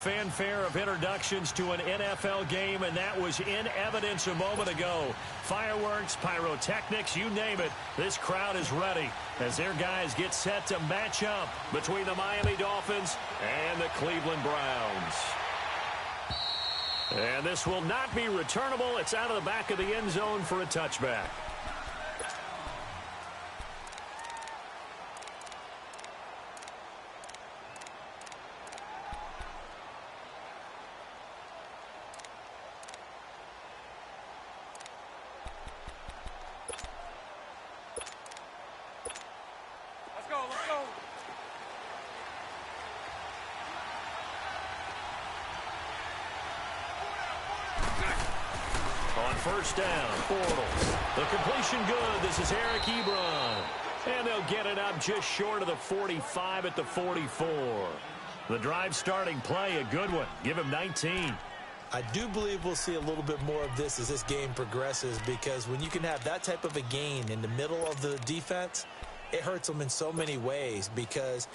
Fanfare of introductions to an NFL game, and that was in evidence a moment ago. Fireworks, pyrotechnics, you name it. This crowd is ready as their guys get set to match up between the Miami Dolphins and the Cleveland Browns. And this will not be returnable. It's out of the back of the end zone for a touchback. First down, Bortles. The completion good. This is Eric Ebron. And they'll get it up just short of the 45 at the 44. The drive starting play, a good one. Give him 19. I do believe we'll see a little bit more of this as this game progresses, because when you can have that type of a gain in the middle of the defense, it hurts them in so many ways, because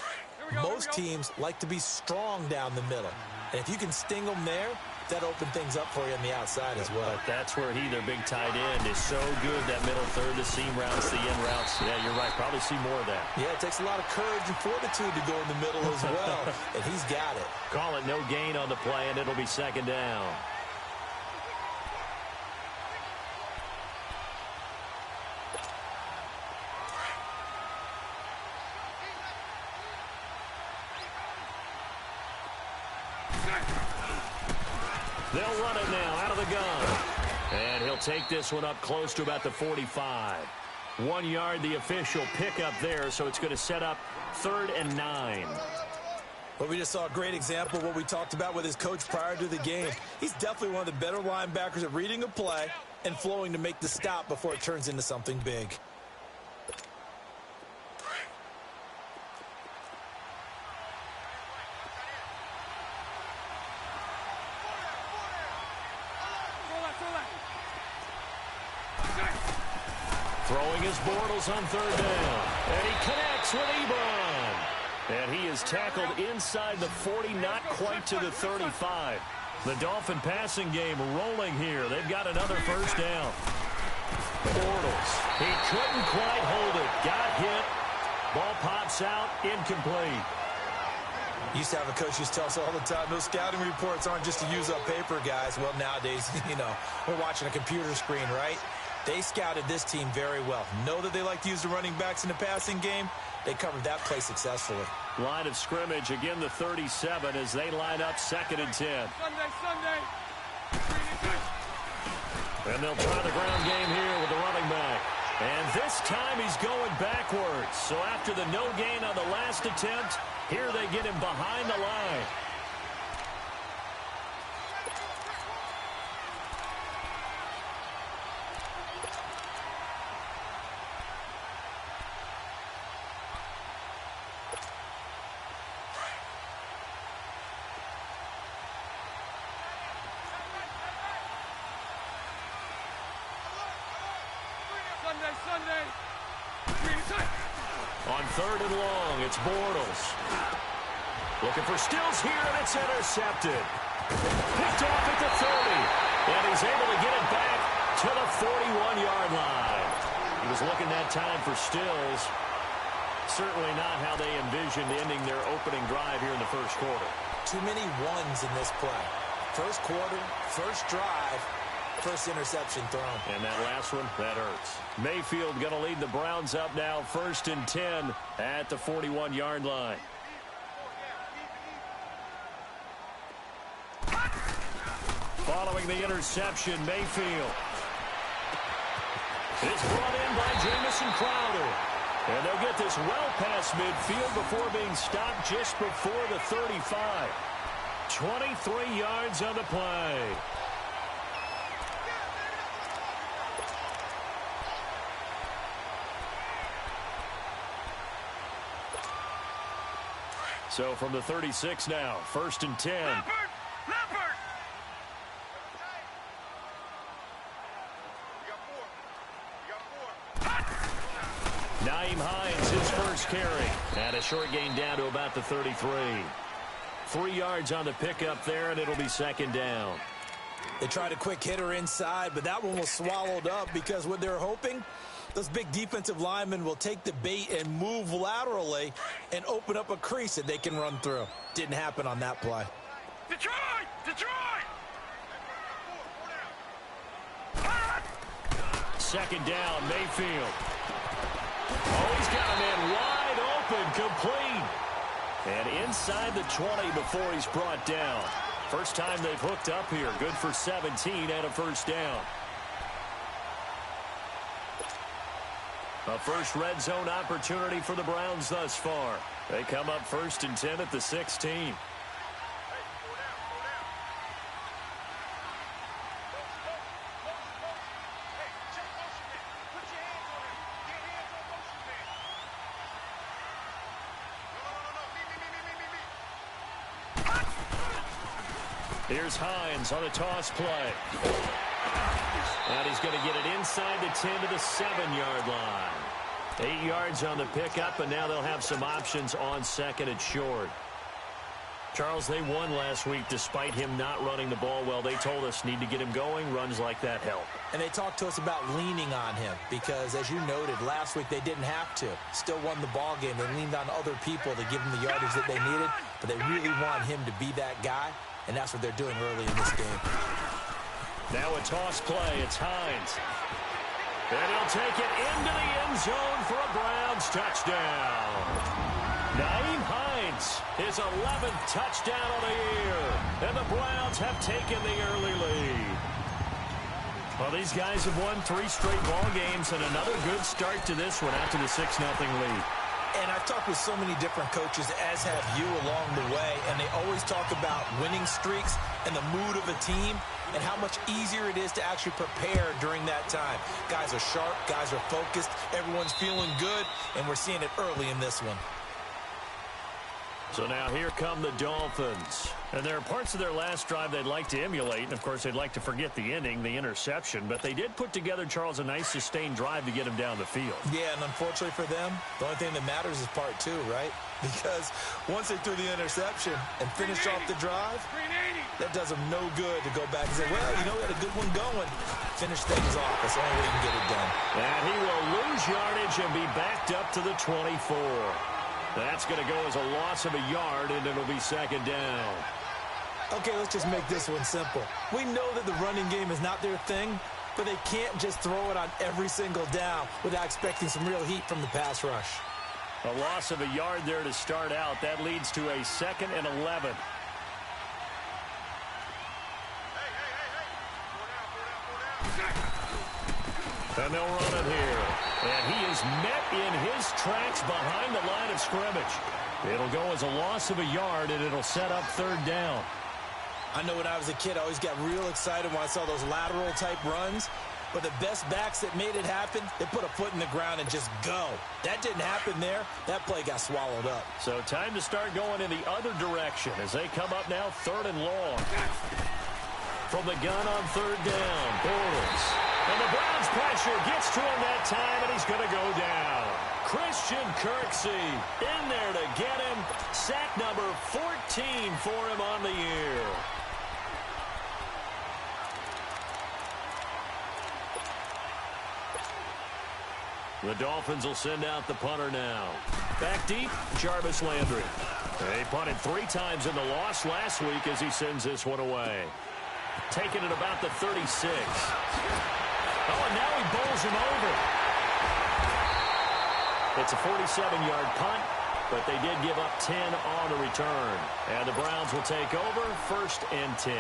most teams like to be strong down the middle. And if you can sting them there, that opened things up for you on the outside as well. But that's where their big tight end, is so good, that middle third, the seam routes, the in routes. Yeah, you're right. Probably see more of that. Yeah, it takes a lot of courage and fortitude to go in the middle as well, and he's got it. Call it no gain on the play, and it'll be second down. They'll run it now out of the gun. And he'll take this one up close to about the 45. 1 yard, the official pickup there, so it's going to set up 3rd and 9. Well, we just saw a great example of what we talked about with his coach prior to the game. He's definitely one of the better linebackers at reading a play and flowing to make the stop before it turns into something big. Throwing his Bortles on 3rd down. And he connects with Ebron. And he is tackled inside the 40, not quite to the 35. The Dolphin passing game rolling here. They've got another first down. Bortles. He couldn't quite hold it. Got hit. Ball pops out. Incomplete. Used to have a coach used to tell us all the time, those scouting reports aren't just to use up paper, guys. Well, nowadays, we're watching a computer screen, right? They scouted this team very well. Know that they like to use the running backs in the passing game. They covered that play successfully. Line of scrimmage, again the 37 as they line up 2nd and 10. Sunday. And they'll try the ground game here with the running back. And this time he's going backwards. So after the no gain on the last attempt, here they get him behind the line. Sunday. On 3rd and long, it's Bortles. Looking for Stills here, and it's intercepted. Picked off at the 30. And he's able to get it back to the 41-yard line. He was looking that time for Stills. Certainly not how they envisioned ending their opening drive here in the first quarter. Too many ones in this play. First quarter, first drive, first interception thrown. And that last one, that hurts. Mayfield going to lead the Browns up now, 1st and 10 at the 41-yard line. Following the interception, Mayfield is brought in by Jamison Crowder. And they'll get this well past midfield before being stopped just before the 35. 23 yards on the play. So from the 36 now, 1st and 10. Leopard! Naeem Hines, his first carry. And a short gain down to about the 33. 3 yards on the pickup there, and it'll be second down. They tried a quick hitter inside, but that one was swallowed up because what they're hoping, those big defensive linemen will take the bait and move laterally and open up a crease that they can run through. Didn't happen on that play. Detroit! Detroit! Second down, Mayfield. Oh, he's got a man wide open, complete. And inside the 20 before he's brought down. First time they've hooked up here. Good for 17 and a first down. A first red zone opportunity for the Browns thus far. They come up 1st and 10 at the 16. Here's Hines on a toss play. And he's going to get it inside the 10 to the 7-yard line. 8 yards on the pickup, and now they'll have some options on 2nd and short. Charles, they won last week despite him not running the ball well. They told us need to get him going. Runs like that help. And they talked to us about leaning on him because, as you noted, last week they didn't have to. Still won the ball game. They leaned on other people to give them the yardage that they needed, but they really want him to be that guy. And that's what they're doing early in this game. Now a toss play. It's Hines. And he'll take it into the end zone for a Browns touchdown. Nyheim Hines, his 11th touchdown of the year. And the Browns have taken the early lead. Well, these guys have won 3 straight ball games and another good start to this one after the 6-0 lead. And I've talked with so many different coaches, as have you along the way, and they always talk about winning streaks and the mood of a team and how much easier it is to actually prepare during that time. Guys are sharp, guys are focused, everyone's feeling good, and we're seeing it early in this one. So now here come the Dolphins. And there are parts of their last drive they'd like to emulate. And, of course, they'd like to forget the ending, the interception. But they did put together, Charles, a nice sustained drive to get him down the field. Yeah, and unfortunately for them, the only thing that matters is part 2, right? Because once they threw the interception and finished off the drive, that does them no good to go back and say, well, you know, we had a good one going. Finish things off. That's the only way you can get it done. And he will lose yardage and be backed up to the 24. That's going to go as a loss of a yard, and it'll be second down. Okay, let's just make this one simple. We know that the running game is not their thing, but they can't just throw it on every single down without expecting some real heat from the pass rush. A loss of a yard there to start out. That leads to a 2nd and 11. And they'll run it here. And he is met in his tracks behind the line of scrimmage. It'll go as a loss of a yard, and it'll set up 3rd down. I know when I was a kid, I always got real excited when I saw those lateral-type runs. But the best backs that made it happen, they put a foot in the ground and just go. That didn't happen there. That play got swallowed up. So time to start going in the other direction as they come up now 3rd and long. From the gun on 3rd down, Bortles. And the Browns pressure gets to him that time, and he's going to go down. Christian Kirksey in there to get him. Sack number 14 for him on the year. The Dolphins will send out the punter now. Back deep, Jarvis Landry. They punted 3 times in the loss last week as he sends this one away. Taking it about the 36. Oh, and now he bowls him over. It's a 47-yard punt, but they did give up 10 on the return. And the Browns will take over 1st and 10.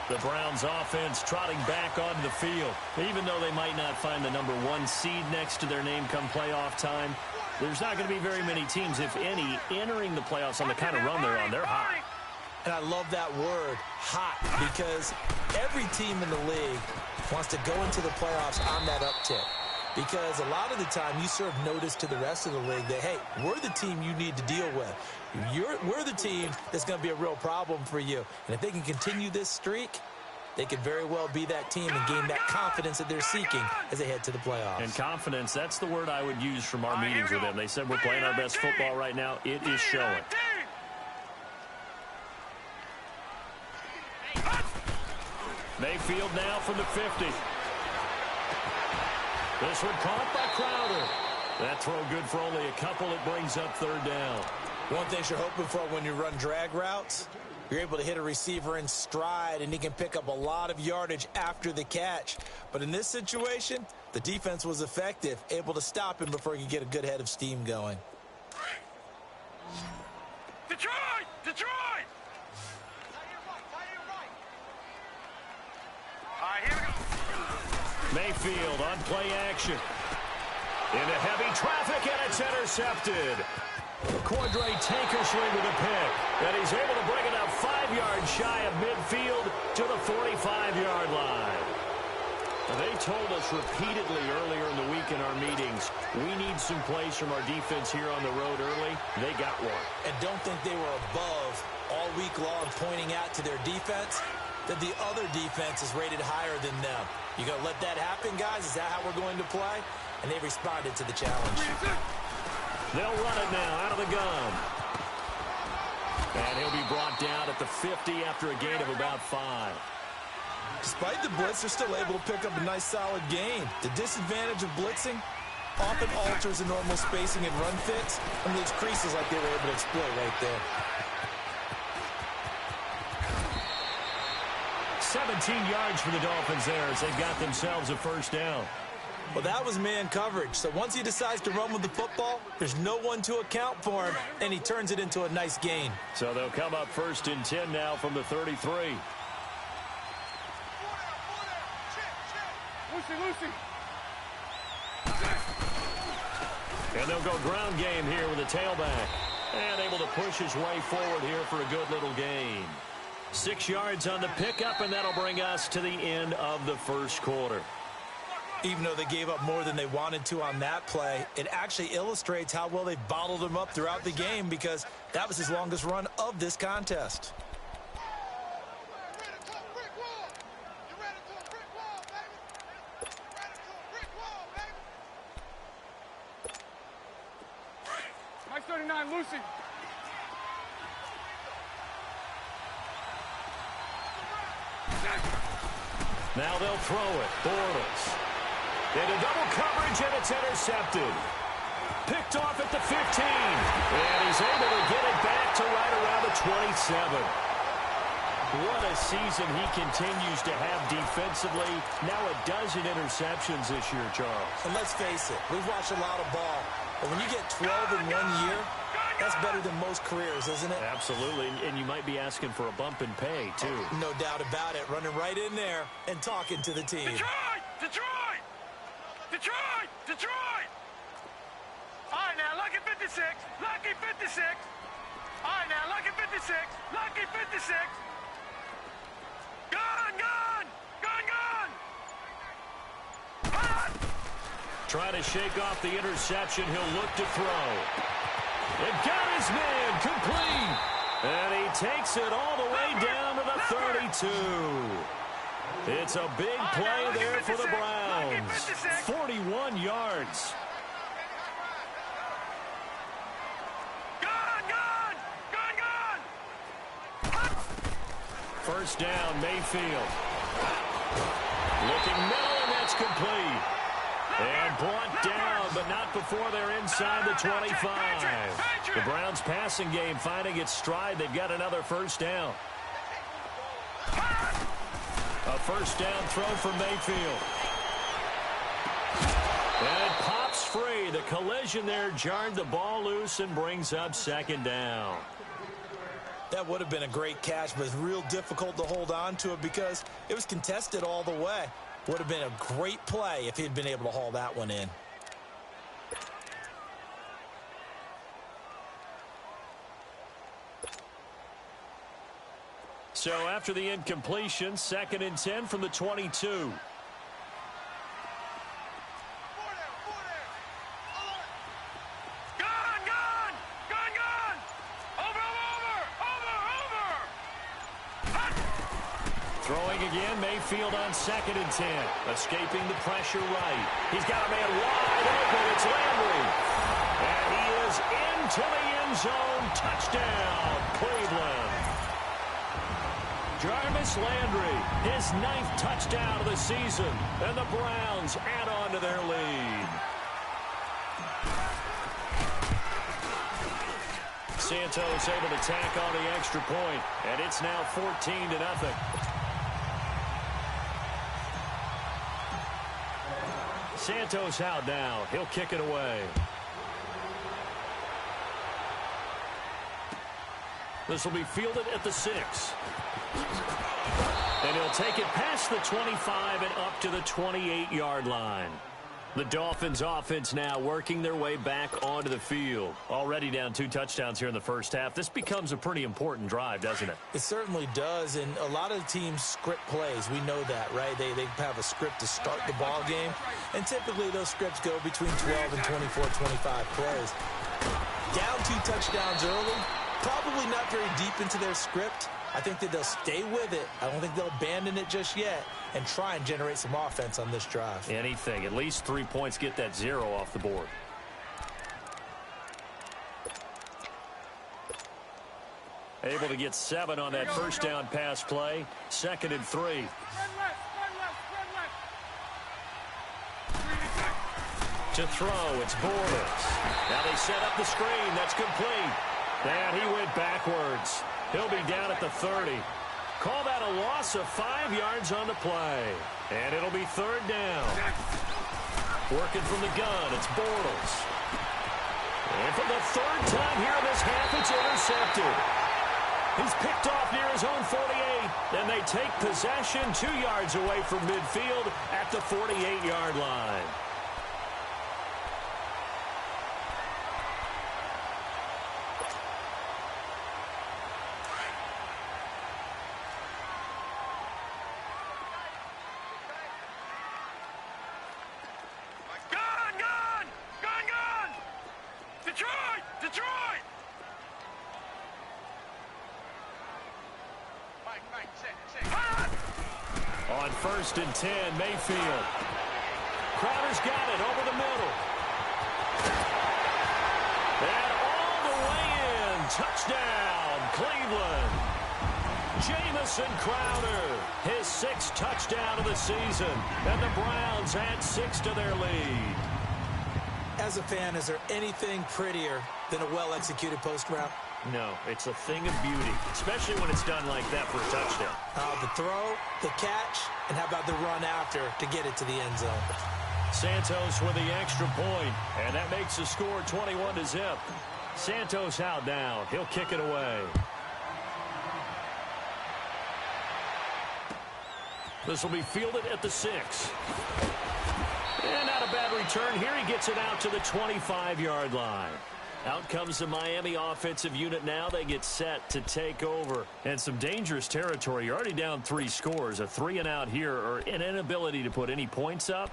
The Browns offense trotting back onto the field. Even though they might not find the number 1 seed next to their name come playoff time, there's not going to be very many teams, if any, entering the playoffs on the kind of run they're on. They're hot. And I love that word, hot, because every team in the league wants to go into the playoffs on that uptick. Because a lot of the time you serve notice to the rest of the league that, hey, we're the team you need to deal with. We're the team that's going to be a real problem for you. And if they can continue this streak, they could very well be that team and gain that confidence that they're seeking as they head to the playoffs. And confidence, that's the word I would use from our meetings with them. They said we're playing our best football right now. It is showing. Mayfield now from the 50. This one caught by Crowder. That throw good for only a couple. It brings up third down. One thing you're hoping for when you run drag routes, you're able to hit a receiver in stride, and he can pick up a lot of yardage after the catch. But in this situation, the defense was effective, able to stop him before he could get a good head of steam going. Detroit! Detroit! All right, here we go. Mayfield on play action. Into heavy traffic, and it's intercepted. Cordray Tankersley with a pick. And he's able to bring it up 5 yards shy of midfield to the 45-yard line. They told us repeatedly earlier in the week in our meetings, we need some plays from our defense here on the road early. They got one. And don't think they were above all week long pointing out to their defense that the other defense is rated higher than them. You going to let that happen, guys? Is that how we're going to play? And they responded to the challenge. They'll run it now out of the gun. And he'll be brought down at the 50 after a gain of about 5. Despite the blitz, they're still able to pick up a nice, solid gain. The disadvantage of blitzing often alters the normal spacing and run fits and leaves creases like they were able to exploit right there. 17 yards for the Dolphins there as they've got themselves a first down. Well, that was man coverage. So once he decides to run with the football, there's no one to account for him, and he turns it into a nice gain. So they'll come up 1st and 10 now from the 33. Lucy. And they'll go ground game here with a tailback. And able to push his way forward here for a good little gain. 6 yards on the pickup, and that'll bring us to the end of the first quarter. Even though they gave up more than they wanted to on that play, it actually illustrates how well they bottled him up throughout the game because that was his longest run of this contest. Mike 39, Lucy. Now they'll throw it. Bortles. Into double coverage, and it's intercepted. Picked off at the 15. And he's able to get it back to right around the 27. What a season he continues to have defensively. Now a dozen interceptions this year, Charles. And let's face it, we've watched a lot of ball. But when you get 12 in 1 year, that's better than most careers, isn't it? Absolutely, and you might be asking for a bump in pay, too. No doubt about it. Running right in there and talking to the team. Detroit! Detroit! Detroit! Detroit! All right, now, lucky 56. Lucky 56. All right, now, lucky 56. Lucky 56. Gun! Gun! Gun! Gun! Gun! Trying to shake off the interception. He'll look to throw. It got his man complete. And he takes it all the way down to the 32. It's a big play there for the Browns. 41 yards. Gun! Gun! Gun! Gun! First down, Mayfield. Looking middle, and that's complete. And brought down, but not before they're inside the 25. The Browns' passing game finding its stride. They've got another first down. A first down throw from Mayfield. And it pops free. The collision there jarred the ball loose and brings up second down. That would have been a great catch, but it's real difficult to hold on to it because it was contested all the way. Would have been a great play if he'd been able to haul that one in. So after the incompletion, 2nd and 10 from the 22. Throwing again, Mayfield on 2nd and 10. Escaping the pressure right. He's got a man wide open. It's Landry. And he is into the end zone. Touchdown, Cleveland. Jarvis Landry, his 9th touchdown of the season, and the Browns add on to their lead. Santos able to tack on the extra point, and it's now 14-0. Santos out now. He'll kick it away. This will be fielded at the 6. And he'll take it past the 25 and up to the 28-yard line. The Dolphins offense now working their way back onto the field. Already down 2 touchdowns here in the first half. This becomes a pretty important drive, doesn't it? It certainly does, and a lot of teams script plays. We know that, right? They have a script to start the ball game, and typically those scripts go between 12 and 24, 25 plays. Down 2 touchdowns early, probably not very deep into their script. I think that they'll stay with it. I don't think they'll abandon it just yet and try and generate some offense on this drive. Anything. At least 3 points, get that 0 off the board. Able to get 7 on that first down pass play. 2nd and 3. To throw, it's Bortles. Now they set up the screen. That's complete. And he went backwards. He'll be down at the 30. Call that a loss of 5 yards on the play. And it'll be 3rd down. Working from the gun, it's Bortles. And for the 3rd time here in this half, it's intercepted. He's picked off near his own 48. And they take possession 2 yards away from midfield at the 48-yard line. On 1st and 10, Mayfield. Crowder's got it over the middle. And all the way in. Touchdown, Cleveland. Jamison Crowder, his 6th touchdown of the season. And the Browns add 6 to their lead. As a fan, is there anything prettier than a well-executed post route? No, it's a thing of beauty, especially when it's done like that for a touchdown. The throw, the catch, and how about the run after to get it to the end zone? Santos with the extra point, and that makes the score 21-0. Santos out now. He'll kick it away. This will be fielded at the 6. And not a bad return here. He gets it out to the 25-yard line. Out comes the Miami offensive unit now. They get set to take over. And some dangerous territory. You're already down 3 scores. A 3-and-out here, or an inability to put any points up.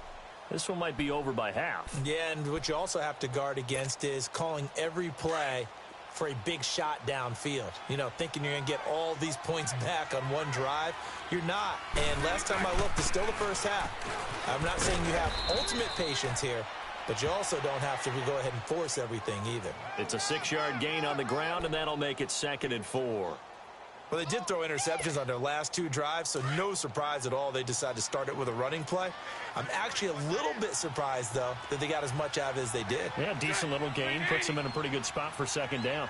This one might be over by half. Yeah, and what you also have to guard against is calling every play for a big shot downfield. You know, thinking you're going to get all these points back on one drive. You're not. And last time I looked, it's still the first half. I'm not saying you have ultimate patience here, but you also don't have to go ahead and force everything either. It's a 6-yard gain on the ground, and that'll make it 2nd and 4. Well, they did throw interceptions on their last 2 drives, so no surprise at all they decided to start it with a running play. I'm actually a little bit surprised, though, that they got as much out of it as they did. Yeah, decent little gain. Puts them in a pretty good spot for 2nd down.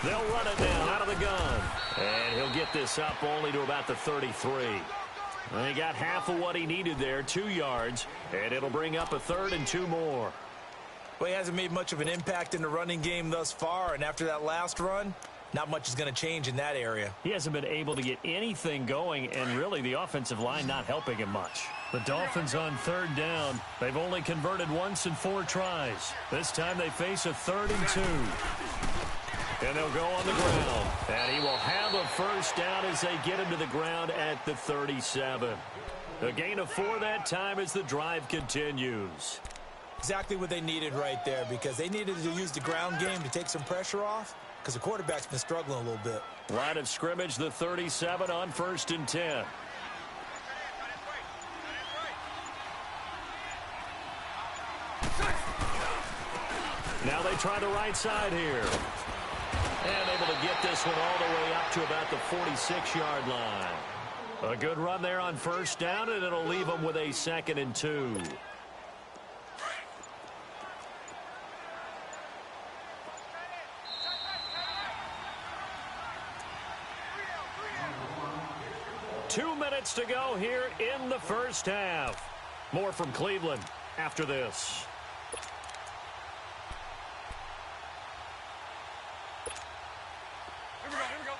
They'll run it down out of the gun. And he'll get this up only to about the 33. And he got half of what he needed there, 2 yards. And it'll bring up a 3rd and 2 more. Well, he hasn't made much of an impact in the running game thus far, and after that last run, not much is going to change in that area. He hasn't been able to get anything going, and really the offensive line not helping him much. The Dolphins on 3rd down. They've only converted once in 4 tries. This time they face a 3rd and 2. And they'll go on the ground. And he will have a first down as they get him to the ground at the 37. A gain of 4 that time as the drive continues. Exactly what they needed right there, because they needed to use the ground game to take some pressure off, because the quarterback's been struggling a little bit. Line of scrimmage, the 37 on 1st and 10. Now they try the right side here. And able to get this one all the way up to about the 46-yard line. A good run there on first down, and it'll leave them with a 2nd and 2. Two minutes to go here in the first half. More from Cleveland after this. Here we go.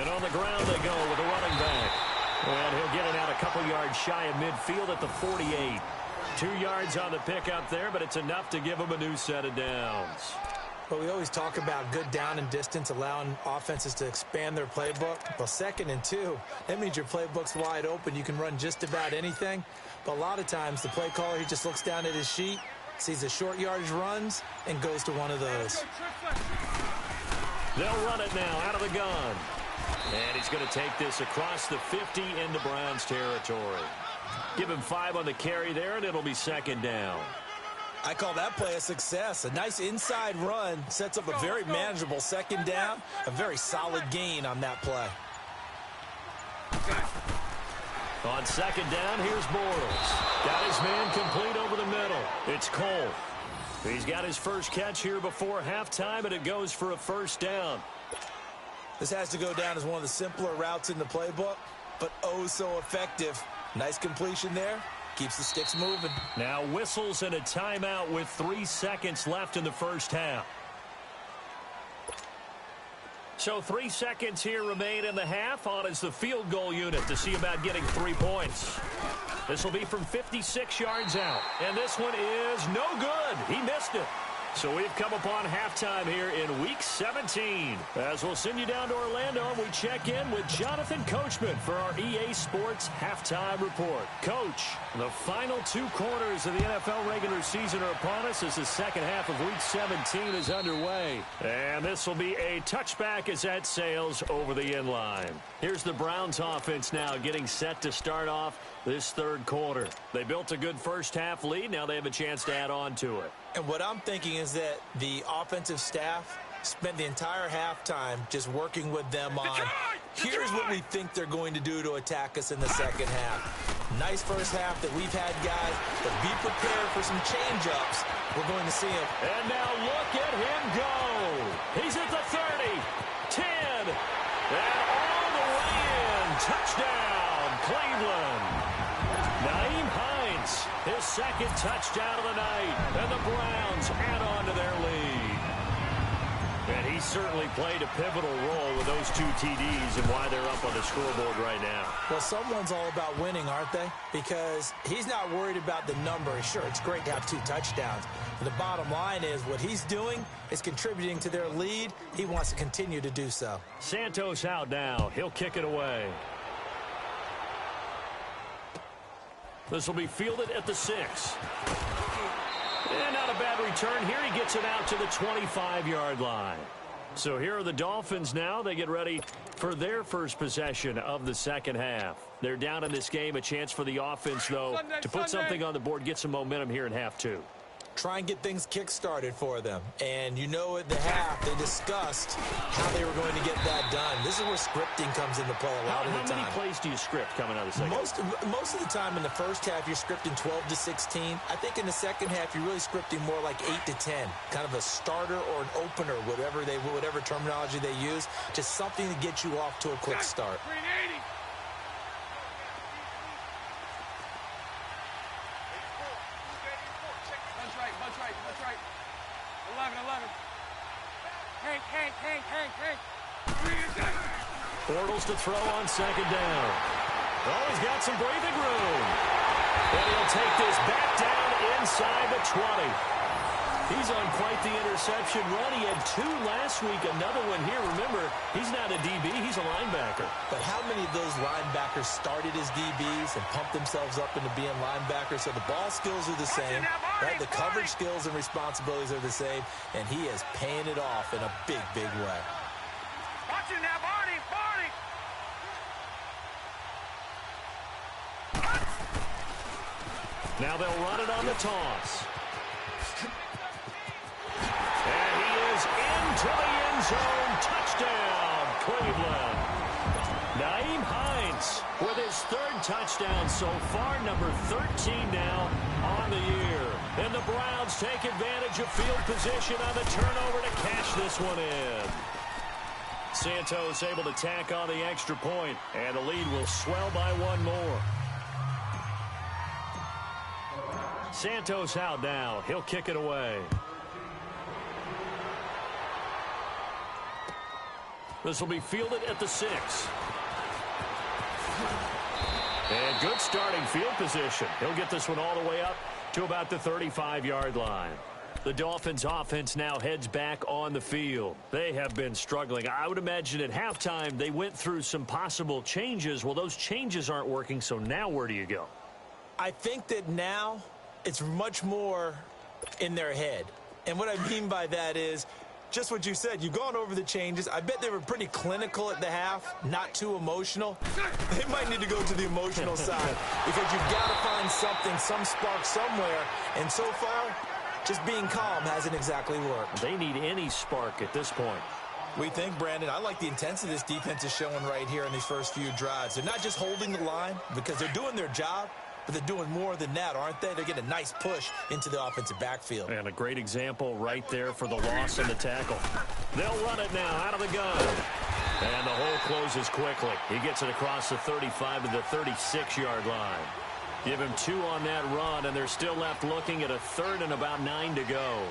And on the ground they go with a running back. And he'll get it out a couple yards shy of midfield at the 48. 2 yards on the pickup there, but it's enough to give him a new set of downs. But we always talk about good down and distance, allowing offenses to expand their playbook. Well, 2nd and 2, that means your playbook's wide open. You can run just about anything. But a lot of times, the play caller, he just looks down at his sheet, sees the short yardage runs, and goes to one of those. They'll run it now out of the gun. And he's going to take this across the 50 into Browns territory. Give him 5 on the carry there, and it'll be 2nd down. I call that play a success. A nice inside run sets up a very manageable 2nd down. A very solid gain on that play. On 2nd down, here's Bortles. Got his man complete over the middle. It's Cole. He's got his first catch here before halftime, and it goes for a 1st down. This has to go down as one of the simpler routes in the playbook, but oh so effective. Nice completion there. Keeps the sticks moving. Now whistles and a timeout with 3 seconds left in the first half. So 3 seconds here remain in the half. On is the field goal unit to see about getting 3 points. This will be from 56 yards out. And this one is no good. He missed it. So we've come upon halftime here in Week 17. As we'll send you down to Orlando, and we check in with Jonathan Coachman for our EA Sports Halftime Report. Coach, the final 2 quarters of the NFL regular season are upon us as the second half of Week 17 is underway. And this will be a touchback as that sails over the end line. Here's the Browns offense now getting set to start off this 3rd quarter. They built a good first half lead. Now they have a chance to add on to it. And what I'm thinking is that the offensive staff spent the entire halftime just working with them on, here's what we think they're going to do to attack us in the second half. Nice first half that we've had, guys, but be prepared for some change-ups. We're going to see him. And now look at him go. He's at the 30, 10, and all the way in. Touchdown, Cleveland. Nyheim Hines, his 2nd touchdown of the night, and the Browns add on to their lead. And he certainly played a pivotal role with those 2 TDs and why they're up on the scoreboard right now. Well, someone's all about winning, aren't they? Because he's not worried about the number. Sure, it's great to have 2 touchdowns. But the bottom line is what he's doing is contributing to their lead. He wants to continue to do so. Santos out now. He'll kick it away. This will be fielded at the 6. And not a bad return here. He gets it out to the 25-yard line. So here are the Dolphins now. They get ready for their first possession of the second half. They're down in this game. A chance for the offense, though, to put something on the board, get some momentum here in half 2. Try and get things kick-started for them. And you know at the half, they discussed how they were going to get that done. This is where scripting comes into play a lot of the time. How many plays do you script coming out of the second half? Most of the time in the first half, you're scripting 12 to 16. I think in the second half, you're really scripting more like 8 to 10. Kind of a starter or an opener, whatever terminology they use. Just something to get you off to a quick start. Bortles to throw on second down. Oh, he's got some breathing room. And he'll take this back down inside the 20. He's on quite the interception run. He had 2 last week, another one here. Remember, he's not a DB, he's a linebacker. But how many of those linebackers started as DBs and pumped themselves up into being linebackers? So the ball skills are the same, right? The coverage skills and responsibilities are the same, and he is paying it off in a big, big way. Watch it now, Barney! Now they'll run it on the toss. And he is into the end zone. Touchdown, Cleveland. Nyheim Hines with his third touchdown so far, number 13 now on the year. And the Browns take advantage of field position on the turnover to cash this one in. Santos able to tack on the extra point, and the lead will swell by one more. Santos out now. He'll kick it away. This will be fielded at the 6. And good starting field position. He'll get this one all the way up to about the 35-yard line. The Dolphins offense now heads back on the field. They have been struggling. I would imagine at halftime they went through some possible changes. Well, those changes aren't working, so now where do you go? I think that now it's much more in their head. And what I mean by that is just what you said. You've gone over the changes. I bet they were pretty clinical at the half, not too emotional. They might need to go to the emotional side because you've got to find something, some spark somewhere. And so far, just being calm hasn't exactly worked. They need any spark at this point. We think, Brandon, I like the intensity this defense is showing right here in these first few drives. They're not just holding the line because they're doing their job, but they're doing more than that, aren't they? They're getting a nice push into the offensive backfield. And a great example right there for the loss and the tackle. They'll run it now out of the gun. And the hole closes quickly. He gets it across the 35 to the 36-yard line. Give him 2 on that run, and they're still left looking at a 3rd and about 9 to go.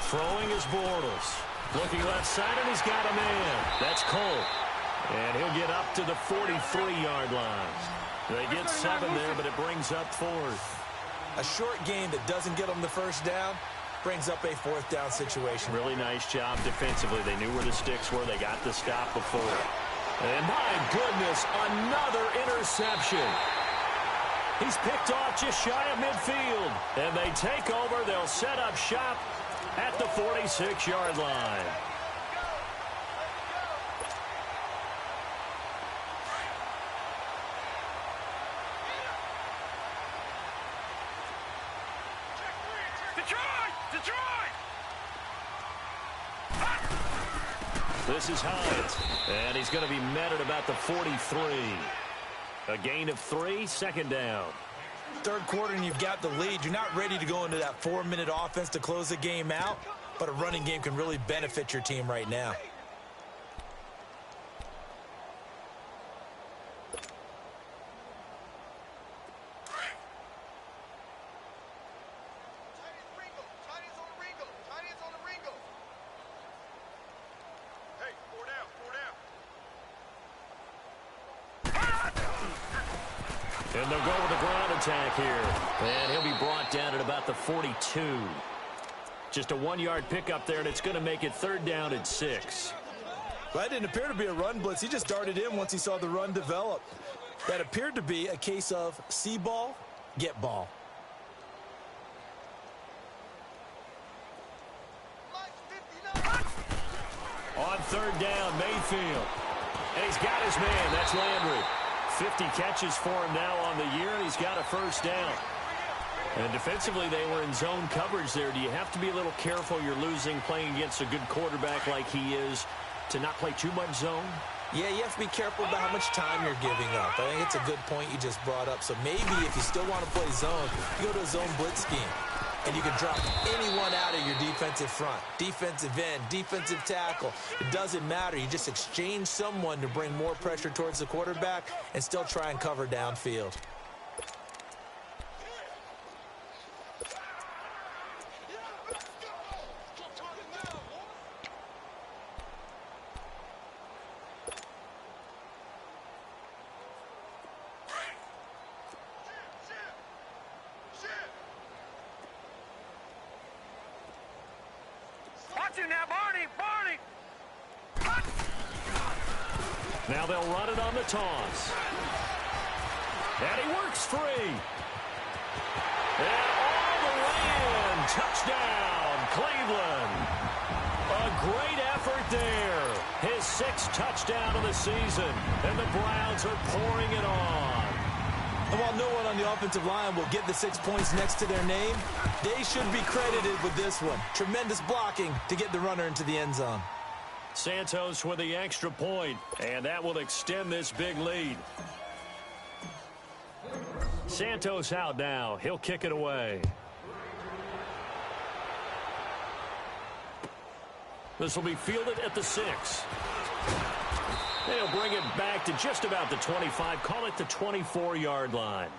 Throwing is Bortles. Looking left side, and he's got a man. That's Cole. And he'll get up to the 43-yard line. They get 7 there, but it brings up 4th. A short game that doesn't get them the first down brings up a 4th down situation. Really nice job defensively. They knew where the sticks were. They got the stop before. And my goodness, another interception. He's picked off just shy of midfield. And they take over. They'll set up shop at the 46-yard line. This is Hines, and he's going to be met at about the 43. A gain of 3, 2nd down. 3rd quarter, and you've got the lead. You're not ready to go into that 4-minute offense to close the game out, but a running game can really benefit your team right now. And they'll go with the ground attack here. And he'll be brought down at about the 42. Just a 1-yard pickup there, and it's going to make it 3rd down and 6. Well, that didn't appear to be a run blitz. He just darted in once he saw the run develop. That appeared to be a case of see ball, get ball. On 3rd down, Mayfield. And he's got his man. That's Landry. 50 catches for him now on the year, and he's got a 1st down. And defensively, they were in zone coverage there. Do you have to be a little careful? You're losing playing against a good quarterback like he is to not play too much zone? Yeah, you have to be careful about how much time you're giving up. I think it's a good point you just brought up. So maybe if you still want to play zone, you go to a zone blitz scheme. And you can drop anyone out of your defensive front. Defensive end, defensive tackle. It doesn't matter. You just exchange someone to bring more pressure towards the quarterback and still try and cover downfield. Now they'll run it on the toss. And he works free. And all the way in. touchdown, Cleveland. A great effort there. His 6th touchdown of the season, and the Browns are pouring it on. And while no one on the offensive line will get the 6 points next to their name, they should be credited with this one. Tremendous blocking to get the runner into the end zone. Santos with the extra point, and that will extend this big lead. Santos out now. He'll kick it away. This will be fielded at the 6. They'll bring it back to just about the 25. Call it the 24-yard line.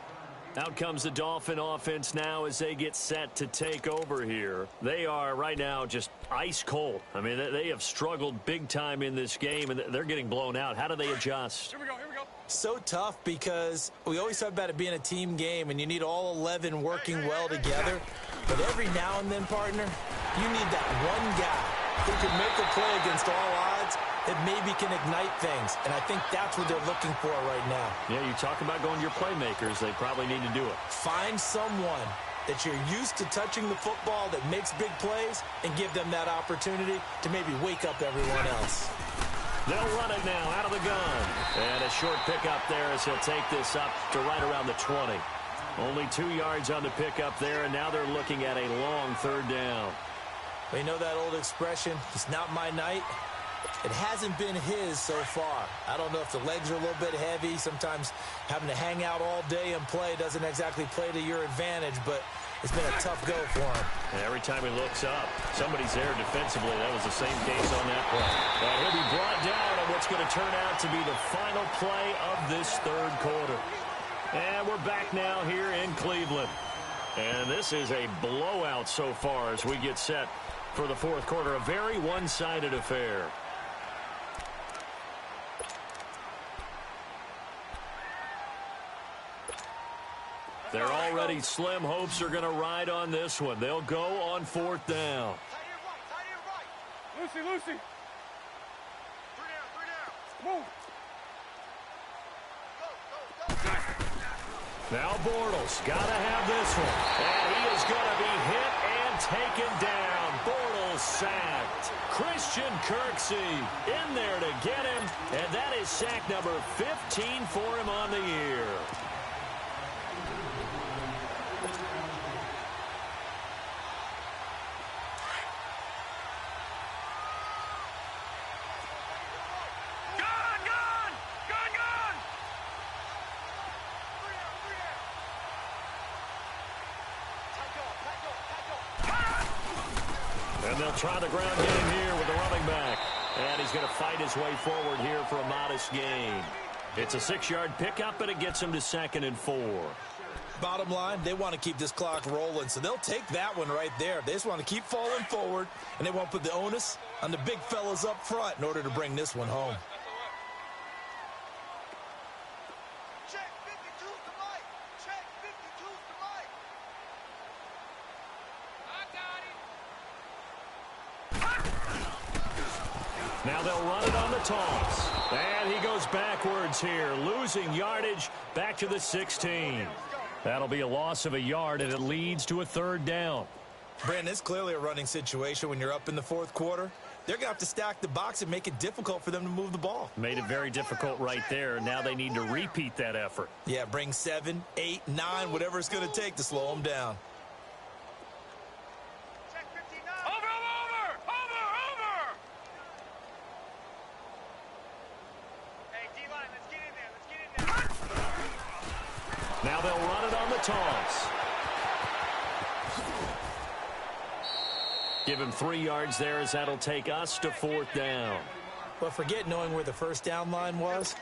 Out comes the Dolphin offense now as they get set to take over here. They are right now just ice cold. I mean, they have struggled big time in this game, and they're getting blown out. How do they adjust? Here we go, here we go. So tough because we always talk about it being a team game, and you need all 11 working well together. But every now and then, partner, you need that one guy who can make a play against all odds that maybe can ignite things. And I think that's what they're looking for right now. Yeah, you talk about going to your playmakers. They probably need to do it. Find someone that you're used to touching the football that makes big plays and give them that opportunity to maybe wake up everyone else. They'll run it now out of the gun. And a short pickup there as he'll take this up to right around the 20. Only 2 yards on the pickup there, and now they're looking at a long 3rd down. Well, you know that old expression, it's not my night? It hasn't been his so far. I don't know if the legs are a little bit heavy. Sometimes having to hang out all day and play doesn't exactly play to your advantage, but it's been a tough go for him. And every time he looks up, somebody's there defensively. That was the same case on that play. And he'll be brought down on what's going to turn out to be the final play of this 3rd quarter. And we're back now here in Cleveland. And this is a blowout so far as we get set for the 4th quarter. A very one-sided affair. They're already slim hopes are going to ride on this one. They'll go on 4th down. Lucy, Lucy. 3 down. Move. Now Bortles got to have this one. And he is going to be hit and taken down. Bortles sacked. Christian Kirksey in there to get him. And that is sack number 15 for him on the year. And they'll try the ground game here with the running back. And he's going to fight his way forward here for a modest gain. It's a 6-yard pickup, and it gets him to 2nd and 4. Bottom line, they want to keep this clock rolling, so they'll take that one right there. They just want to keep falling forward, and they won't put the onus on the big fellas up front in order to bring this one home. Check 52's the mic. Check 52's the mic. I got it. Now they'll run it on the toss. And he goes backwards here, losing yardage back to the 16. That'll be a loss of a yard, and it leads to a 3rd down. Brandon, it's clearly a running situation when you're up in the 4th quarter. They're going to have to stack the box and make it difficult for them to move the ball. Made it very difficult right there. Now they need to repeat that effort. Yeah, bring 7, 8, 9, whatever it's going to take to slow them down. Check 59. Over. Hey, D-line, let's get in there. Now they'll run it on the toss. Give him 3 yards there as that'll take us to 4th down. But forget knowing where the first down line was.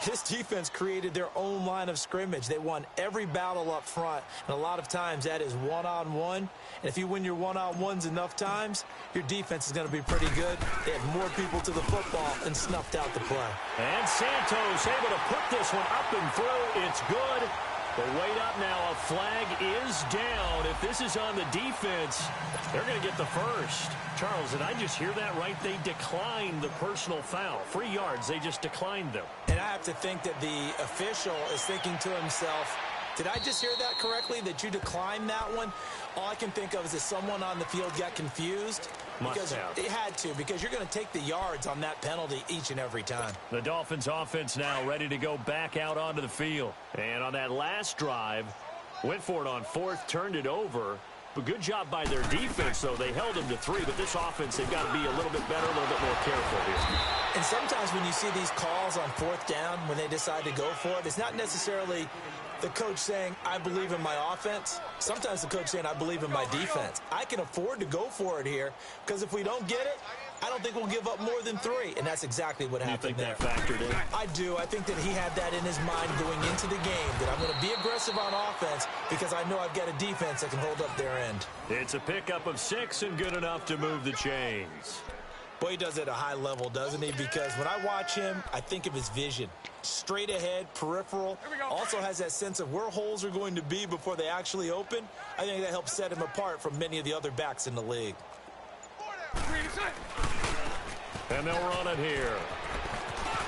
This defense created their own line of scrimmage. They won every battle up front, and a lot of times that is one-on-one. And if you win your one-on-ones enough times, your defense is going to be pretty good. They had more people to the football and snuffed out the play. And Santos able to put this one up and through. It's good. But wait up now. A flag is down. If this is on the defense, they're going to get the first. Charles, did I just hear that right? They declined the personal foul. 3 yards. They just declined them. And I have to think that the official is thinking to himself, Did I just hear that correctly, that you declined that one? All I can think of is that someone on the field got confused. Must have. It had to, because you're going to take the yards on that penalty each and every time. The Dolphins offense now ready to go back out onto the field. And on that last drive, went for it on fourth, turned it over. But good job by their defense, though. They held them to 3, but this offense, they've got to be a little bit better, a little bit more careful here. And sometimes when you see these calls on fourth down, when they decide to go for it, it's not necessarily the coach saying, I believe in my offense. Sometimes the coach saying, I believe in my defense. I can afford to go for it here, because if we don't get it, I don't think we'll give up more than 3. And that's exactly what happened there. You think that factored in? I do. I think that he had that in his mind going into the game, that I'm going to be aggressive on offense because I know I've got a defense that can hold up their end. It's a pickup of 6 and good enough to move the chains. Boy, he does it at a high level, doesn't he? Because when I watch him, I think of his vision. Straight ahead, peripheral. Also has that sense of where holes are going to be before they actually open. I think that helps set him apart from many of the other backs in the league. And they'll run it here.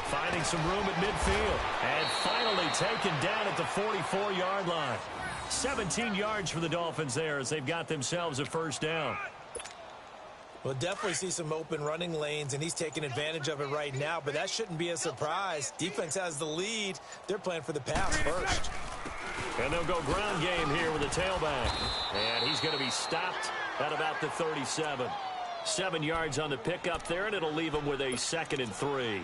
Finding some room at midfield. And finally taken down at the 44-yard line. 17 yards for the Dolphins there as they've got themselves a first down. We'll definitely see some open running lanes, and he's taking advantage of it right now, but that shouldn't be a surprise. Defense has the lead. They're playing for the pass first. And they'll go ground game here with a tailback. And he's going to be stopped at about the 37. 7 yards on the pickup there, and it'll leave him with a 2nd and 3.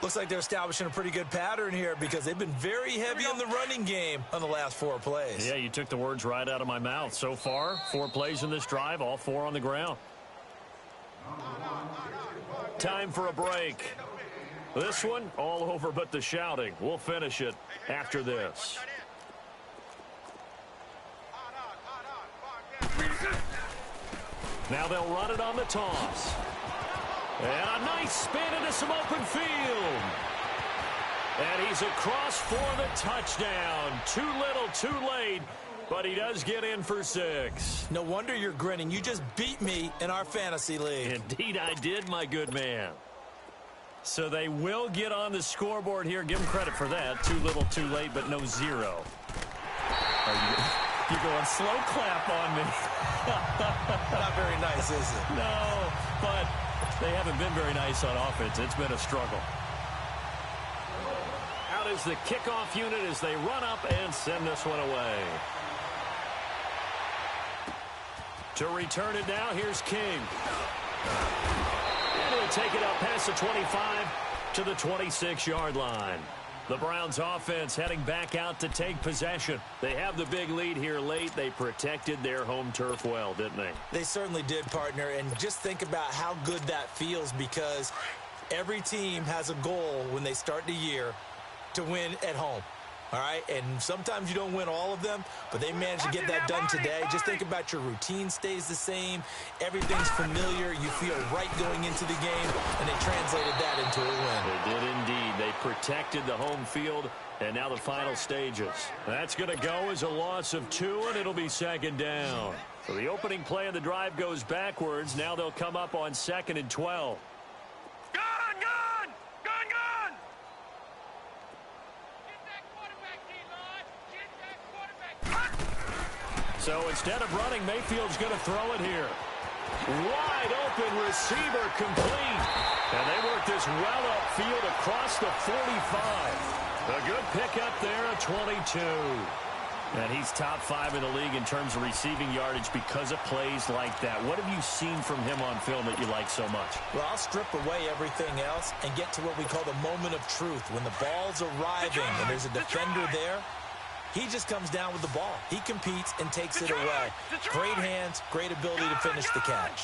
Looks like they're establishing a pretty good pattern here because they've been very heavy in the running game on the last 4 plays. Yeah, you took the words right out of my mouth. So far, 4 plays in this drive, all 4 on the ground. Time for a break. This one, all over but the shouting. We'll finish it after this. Now they'll run it on the toss. And a nice spin into some open field. And he's across for the touchdown. Too little, too late. But he does get in for 6. No wonder you're grinning. You just beat me in our fantasy league. Indeed I did, my good man. So they will get on the scoreboard here. Give them credit for that. Too little, too late, but no 0. You're going slow clap on me. Not very nice, is it? No, but they haven't been very nice on offense. It's been a struggle. Out is the kickoff unit as they run up and send this one away. To return it now, here's King. And he'll take it up past the 25 to the 26-yard line. The Browns offense heading back out to take possession. They have the big lead here late. They protected their home turf well, didn't they? They certainly did, partner. And just think about how good that feels, because every team has a goal when they start the year to win at home. All right, and sometimes you don't win all of them, but they managed to get that done today. Just think about your routine stays the same. Everything's familiar. You feel right going into the game, and they translated that into a win. They did indeed. They protected the home field, and now the final stages. That's going to go as a loss of 2, and it'll be 2nd down. So the opening play of the drive goes backwards. Now they'll come up on 2nd and 12. So instead of running, Mayfield's going to throw it here. Wide open receiver complete. And they work this well upfield across the 45. A good pickup there at 22. And he's top 5 in the league in terms of receiving yardage because of plays like that. What have you seen from him on film that you like so much? Well, I'll strip away everything else and get to what we call the moment of truth. When the ball's arriving and there's a defender there, he just comes down with the ball. He competes and takes it away. Great hands, great ability to finish the catch.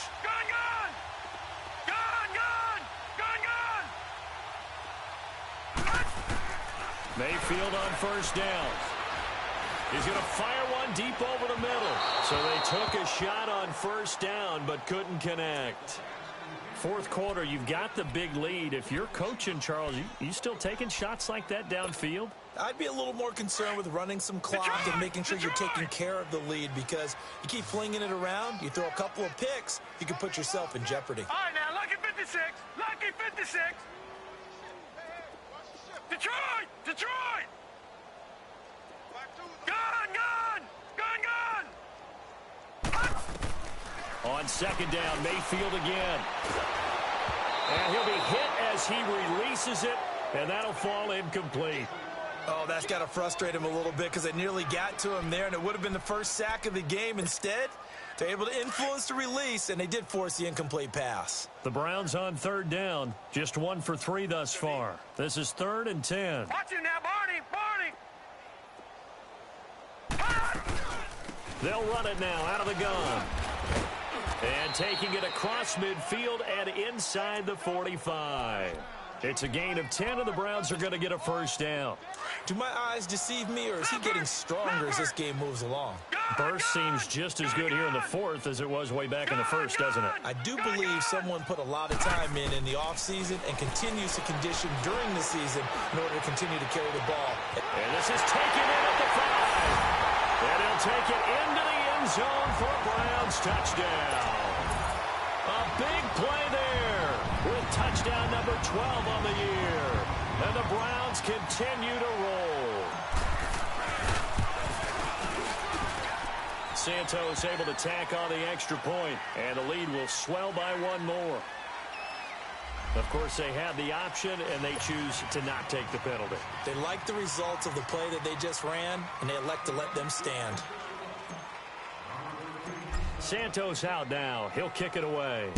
Mayfield on first down. He's going to fire one deep over the middle. So they took a shot on first down but couldn't connect. Fourth quarter, you've got the big lead. If you're coaching, Charles, you still taking shots like that downfield? I'd be a little more concerned with running some clock and making sure you're taking care of the lead, because you keep flinging it around, you throw a couple of picks, you can put yourself in jeopardy. All right, now, lucky 56. Lucky 56. Detroit! Detroit! Go! On second down, Mayfield again. And he'll be hit as he releases it, and that'll fall incomplete. Oh, that's got to frustrate him a little bit because they nearly got to him there, and it would have been the first sack of the game. Instead, they're able to influence the release, and they did force the incomplete pass. The Browns on third down, just 1 for 3 thus far. This is 3rd and 10. Watch it now, Barney! They'll run it now out of the gun. And taking it across midfield and inside the 45. It's a gain of 10, and the Browns are going to get a first down. Do my eyes deceive me, or is he getting stronger as this game moves along? Burst seems just as good here in the 4th as it was way back in the 1st, doesn't it? I do believe someone put a lot of time in the offseason and continues to condition during the season in order to continue to carry the ball. And this is taken in at the 5. And he'll take it into the end zone for a Browns touchdown. A big play there with touchdown number 12 on the year. And the Browns continue to roll. Santos able to tack on the extra point, and the lead will swell by 1 more. Of course, they have the option, and they choose to not take the penalty. They like the results of the play that they just ran, and they elect to let them stand. Santos out now. He'll kick it away.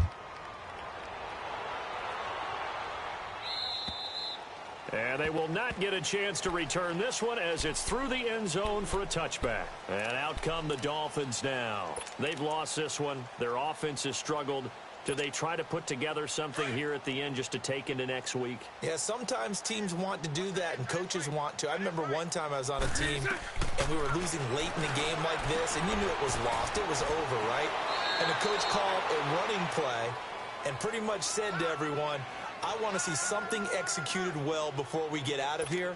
And they will not get a chance to return this one as it's through the end zone for a touchback. And out come the Dolphins now. They've lost this one. Their offense has struggled. Do they try to put together something here at the end just to take into next week? Yeah, sometimes teams want to do that and coaches want to. I remember one time I was on a team and we were losing late in the game like this, and you knew it was lost. It was over, right? And the coach called a running play and pretty much said to everyone, I want to see something executed well before we get out of here.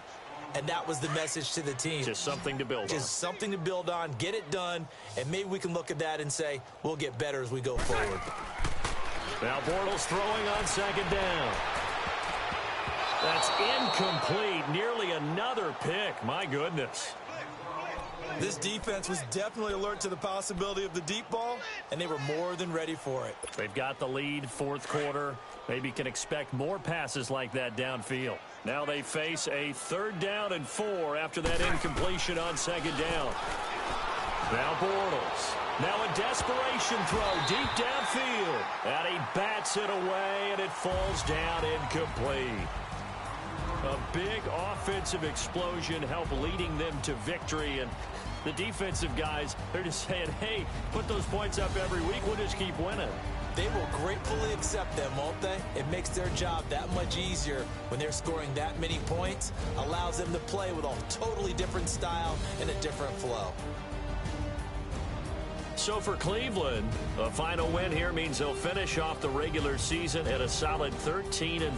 And that was the message to the team. Just something to build on. Just something to build on, get it done, and maybe we can look at that and say, we'll get better as we go forward. Now Bortles throwing on second down. That's incomplete. Nearly another pick. My goodness. This defense was definitely alert to the possibility of the deep ball, and they were more than ready for it. They've got the lead, 4th quarter. Maybe can expect more passes like that downfield. Now they face a 3rd down and 4 after that incompletion on second down. Now Bortles. Now a desperation throw deep downfield. And he bats it away, and it falls down incomplete. A big offensive explosion helped leading them to victory. And the defensive guys, they're just saying, hey, put those points up every week. We'll just keep winning. They will gratefully accept them, won't they? It makes their job that much easier when they're scoring that many points. Allows them to play with a totally different style and a different flow. So for Cleveland, a final win here means they'll finish off the regular season at a solid 13-3.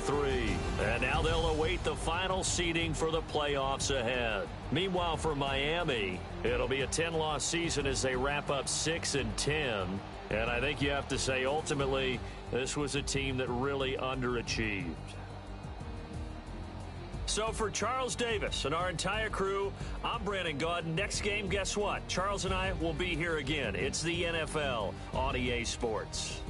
And now they'll await the final seeding for the playoffs ahead. Meanwhile, for Miami, it'll be a 10-loss season as they wrap up 6-10. And I think you have to say, ultimately, this was a team that really underachieved. So for Charles Davis and our entire crew, I'm Brandon Gaudin. Next game, guess what? Charles and I will be here again. It's the NFL on EA Sports.